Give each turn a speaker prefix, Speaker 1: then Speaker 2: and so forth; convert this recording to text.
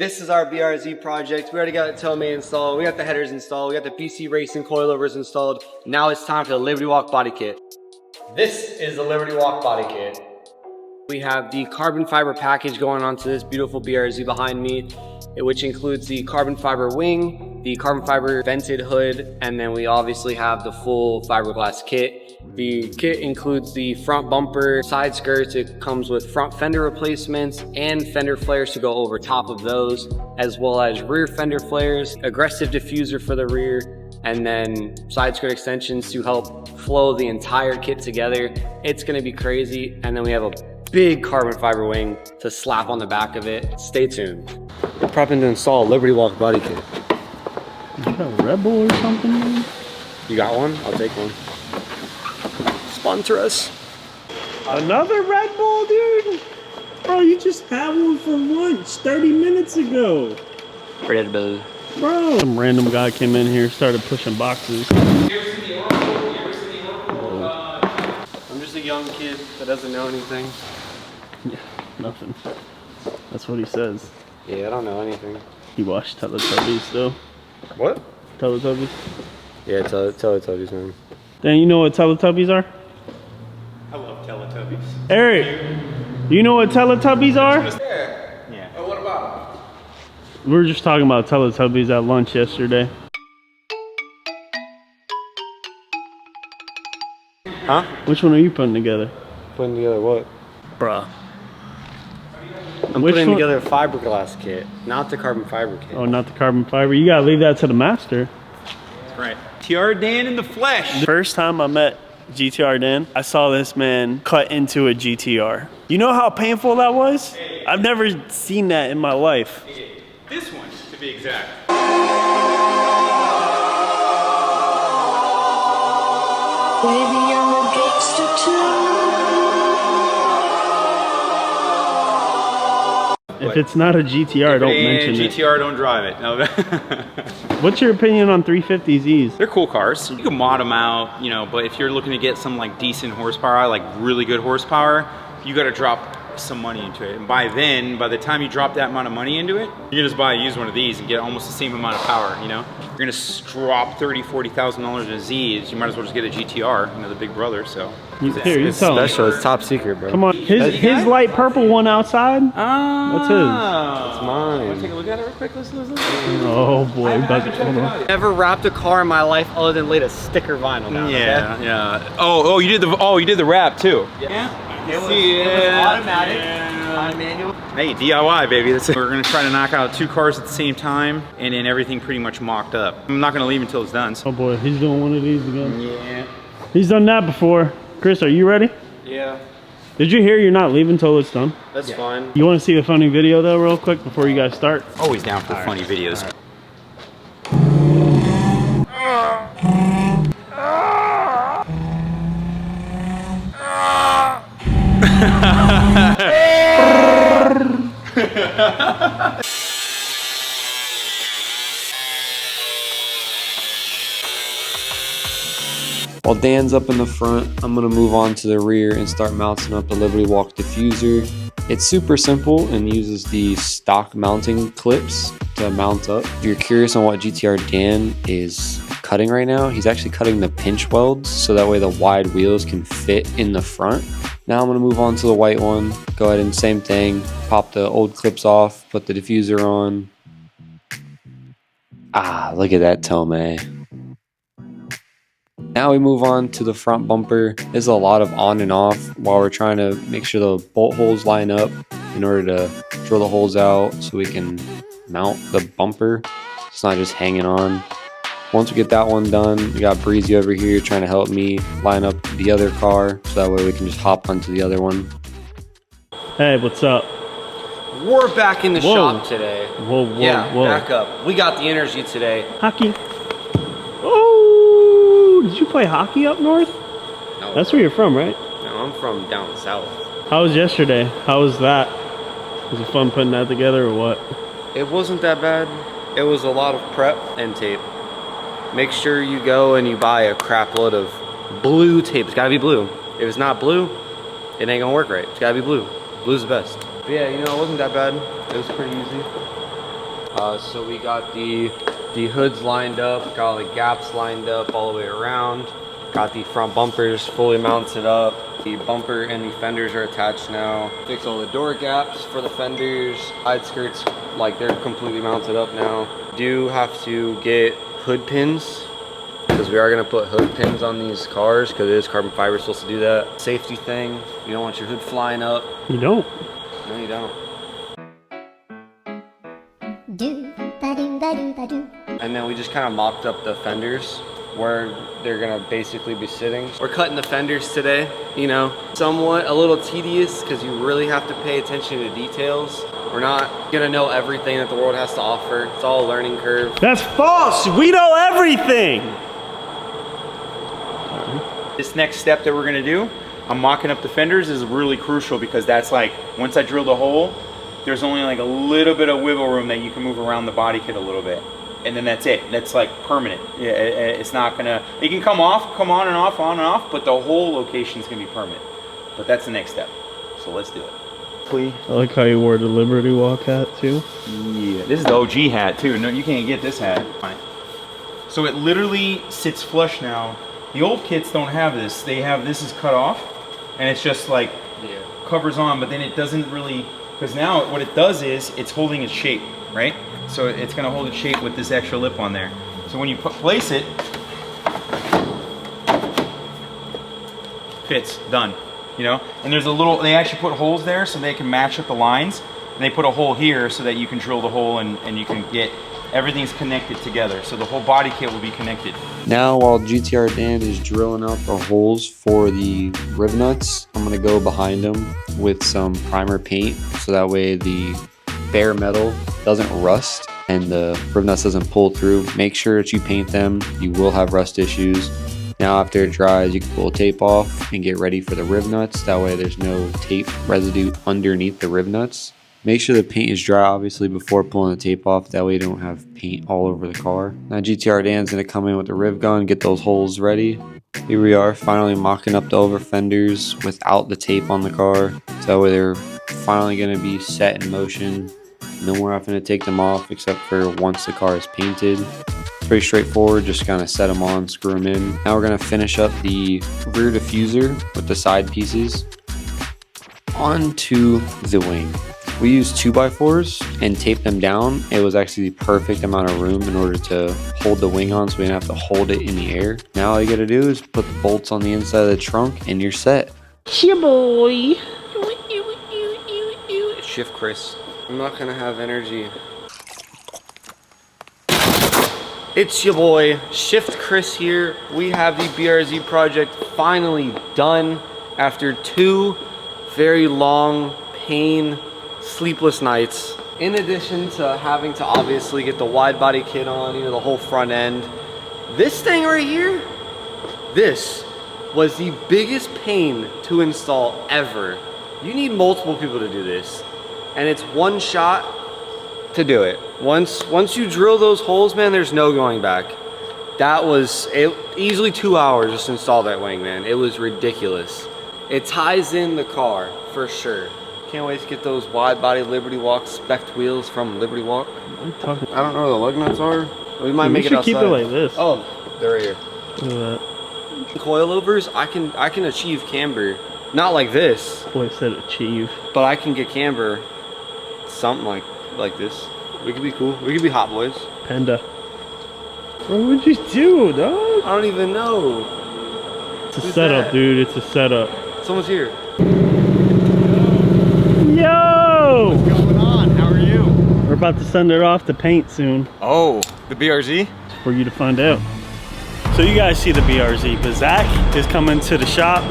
Speaker 1: This is our BRZ project. We already got the tailgate installed, we got the headers installed, we got the BC Racing coilovers installed. Now it's time for the Liberty Walk body kit. This is the Liberty Walk body kit. We have the carbon fiber package going onto this beautiful BRZ behind me, which includes the carbon fiber wing, the carbon fiber vented hood, and then we obviously have the full fiberglass kit. The kit includes the front bumper, side skirts. It comes with front fender replacements and fender flares to go over top of those, as well as rear fender flares, aggressive diffuser for the rear, and then side skirt extensions to help flow the entire kit together. It's gonna be crazy. And then we have a big carbon fiber wing to slap on the back of it. Stay tuned. We're prepping to install a Liberty Walk body kit.
Speaker 2: You got a Red Bull or something, man?
Speaker 1: You got one? I'll take one. Sponsor us.
Speaker 2: Another Red Bull, dude? Bro, you just had one for lunch 30 minutes ago.
Speaker 1: Red Bull.
Speaker 2: Bro. Some random guy came in here, started pushing boxes.
Speaker 1: I'm just a young kid that doesn't know anything.
Speaker 2: Yeah, nothing. That's what he says.
Speaker 1: Yeah, I don't know anything.
Speaker 2: He watched Teletubbies, though.
Speaker 1: What?
Speaker 2: Teletubbies?
Speaker 1: Yeah, Teletubbies, man.
Speaker 2: Dan, you know what Teletubbies are?
Speaker 3: I love Teletubbies.
Speaker 2: Eric, you know what Teletubbies are?
Speaker 3: Yeah. Oh, what about
Speaker 2: We were just talking about Teletubbies at lunch yesterday.
Speaker 1: Huh?
Speaker 2: Which one are you putting together?
Speaker 1: Putting together what?
Speaker 2: Bruh.
Speaker 1: I'm
Speaker 2: Which
Speaker 1: putting
Speaker 2: one?
Speaker 1: together a fiberglass kit, not the carbon fiber kit.
Speaker 2: Oh, not the carbon fiber. You gotta leave that to the master.
Speaker 3: That's right. TR Dan in the flesh.
Speaker 2: The first time I met GTR Dan, I saw this man cut into a GTR. You know how painful that was? I've never seen that in my life.
Speaker 3: This one, to be exact.
Speaker 4: Baby, I'm a gangster too.
Speaker 2: If it's not a GTR, don't mention it.
Speaker 3: GTR, don't drive it. No.
Speaker 2: What's your opinion on 350Zs?
Speaker 3: They're cool cars. You can mod them out, you know, but if you're looking to get some like decent horsepower, like really good horsepower, you got to drop some money into it. And by the time you drop that amount of money into it, you can just buy a used one of these and get almost the same amount of power, you know? You're gonna drop $30,000, $40,000 in Z's, you might as well just get a GTR, you know, the big brother, so.
Speaker 2: Here, you
Speaker 1: It's
Speaker 2: tell him.
Speaker 1: special, it's top secret, bro.
Speaker 2: Come on, his light purple one outside? That's his.
Speaker 1: It's mine.
Speaker 3: Wanna take a look at it real quick? Listen.
Speaker 2: Oh boy, about to come on.
Speaker 1: Never wrapped a car in my life other than laid a sticker vinyl down.
Speaker 3: Yeah,
Speaker 1: okay?
Speaker 3: yeah. Oh, you did the wrap too.
Speaker 1: Yeah.
Speaker 3: It was
Speaker 1: automatic. On manual.
Speaker 3: Hey, DIY, baby. We're gonna try to knock out 2 cars at the same time, and then everything pretty much mocked up. I'm not gonna leave until it's done. So.
Speaker 2: Oh boy, he's doing one of these again.
Speaker 3: Yeah.
Speaker 2: He's done that before. Chris, are you ready?
Speaker 1: Yeah.
Speaker 2: Did you hear you're not leaving till it's done?
Speaker 1: That's fine.
Speaker 2: You want to see a funny video though real quick before you guys start?
Speaker 3: Always down for funny videos.
Speaker 1: While Dan's up in the front, I'm gonna move on to the rear and start mounting up the Liberty Walk diffuser. It's super simple and uses the stock mounting clips to mount up. If you're curious on what GTR Dan is cutting right now, he's actually cutting the pinch welds so that way the wide wheels can fit in the front. Now I'm gonna move on to the white one. Go ahead and same thing, pop the old clips off, put the diffuser on. Ah, look at that Tomei. Now we move on to the front bumper. There's a lot of on and off while we're trying to make sure the bolt holes line up in order to drill the holes out so we can mount the bumper. It's not just hanging on. Once we get that one done, we got Breezy over here trying to help me line up the other car so that way we can just hop onto the other one.
Speaker 2: Hey, what's up?
Speaker 1: We're back in the
Speaker 2: Whoa.
Speaker 1: shop today.
Speaker 2: Whoa, whoa,
Speaker 1: Yeah,
Speaker 2: whoa.
Speaker 1: back up. We got the energy today.
Speaker 2: Hockey. Oh, did you play hockey up north?
Speaker 1: No,
Speaker 2: That's where you're from, right?
Speaker 1: no, I'm from down south.
Speaker 2: How was yesterday? How was that? Was it fun putting that together or what?
Speaker 1: It wasn't that bad. It was a lot of prep and tape. Make sure you go and you buy a crap load of blue tape. It's gotta be blue. If it's not blue, it ain't gonna work right. It's gotta be blue. Blue's the best. But yeah, you know, it wasn't that bad. It was pretty easy. So we got the hoods lined up, got all the gaps lined up all the way around. Got the front bumpers fully mounted up. The bumper and the fenders are attached now. Fixed all the door gaps for the fenders. Side skirts, like they're completely mounted up now. Do have to get hood pins, because we are gonna put hood pins on these cars, because it is carbon fiber, supposed to do that. Safety thing, you don't want your hood flying up.
Speaker 2: You don't?
Speaker 1: No, you don't. And then we just kind of mocked up the fenders where they're gonna basically be sitting. We're cutting the fenders today, you know, somewhat a little tedious because you really have to pay attention to details. We're not gonna know everything that the world has to offer. It's all a learning curve.
Speaker 2: That's false. We know everything.
Speaker 3: This next step that we're gonna do, I'm mocking up the fenders, is really crucial because that's like, once I drill the hole, there's only like a little bit of wiggle room that you can move around the body kit a little bit. And then that's it. That's like permanent. Yeah, it's not gonna, it can come on and off, but the whole location's gonna be permanent. But that's the next step. So let's do it.
Speaker 2: I like how you wore the Liberty Walk hat too.
Speaker 3: Yeah, this is the OG hat too. No, you can't get this hat. So it literally sits flush now. The old kits don't have this. They have, this is cut off and it's just like covers on, but then it doesn't really, because now what it does is it's holding its shape, right? So it's gonna hold its shape with this extra lip on there. So when you place it, fits, done, you know? And there's a little, they actually put holes there so they can match up the lines. And they put a hole here so that you can drill the hole and you can get, everything's connected together. So the whole body kit will be connected.
Speaker 1: Now while GTR Dan is drilling out the holes for the riv nuts, I'm gonna go behind them with some primer paint so that way the bare metal doesn't rust and the riv nuts doesn't pull through. Make sure that you paint them. You will have rust issues. Now after it dries, you can pull tape off and get ready for the riv nuts. That way there's no tape residue underneath the riv nuts. Make sure the paint is dry obviously before pulling the tape off. That way you don't have paint all over the car. Now GTR Dan's gonna come in with the riv gun, get those holes ready. Here we are finally mocking up the over fenders without the tape on the car. So that way they're finally gonna be set in motion. No more having to take them off except for once the car is painted. Pretty straightforward, just kind of set them on, screw them in. Now we're gonna finish up the rear diffuser with the side pieces onto the wing. We used 2x4s and taped them down. It was actually the perfect amount of room in order to hold the wing on so we didn't have to hold it in the air. Now all you gotta do is put the bolts on the inside of the trunk and you're set.
Speaker 2: Yeah, boy.
Speaker 1: Shift Chris. I'm not gonna have energy. It's your boy, Shift Chris here. We have the BRZ project finally done after 2 very long, sleepless nights. In addition to having to obviously get the wide body kit on, you know, the whole front end. This thing right here, this was the biggest pain to install ever. You need multiple people to do this. And it's one shot to do it. Once you drill those holes, man, there's no going back. That was easily 2 hours just to install that wing, man. It was ridiculous. It ties in the car for sure. Can't wait to get those wide body Liberty Walk spec'd wheels from Liberty Walk. I don't know where the lug nuts are. We might make it outside.
Speaker 2: We should keep it like this.
Speaker 1: Oh, they're right here.
Speaker 2: Look at that.
Speaker 1: Coilovers, I can achieve camber. Not like this.
Speaker 2: Boy said achieve.
Speaker 1: But I can get camber something like this. We could be cool. We could be hot boys.
Speaker 2: Panda. What would you do, dog?
Speaker 1: I don't even know.
Speaker 2: It's a setup, dude. It's a setup.
Speaker 1: Someone's here.
Speaker 2: Yo!
Speaker 3: What's going on? How are you?
Speaker 2: We're about to send it off to paint soon.
Speaker 3: Oh, the BRZ?
Speaker 2: For you to find out. So you guys see the BRZ, but Zach is coming to the shop.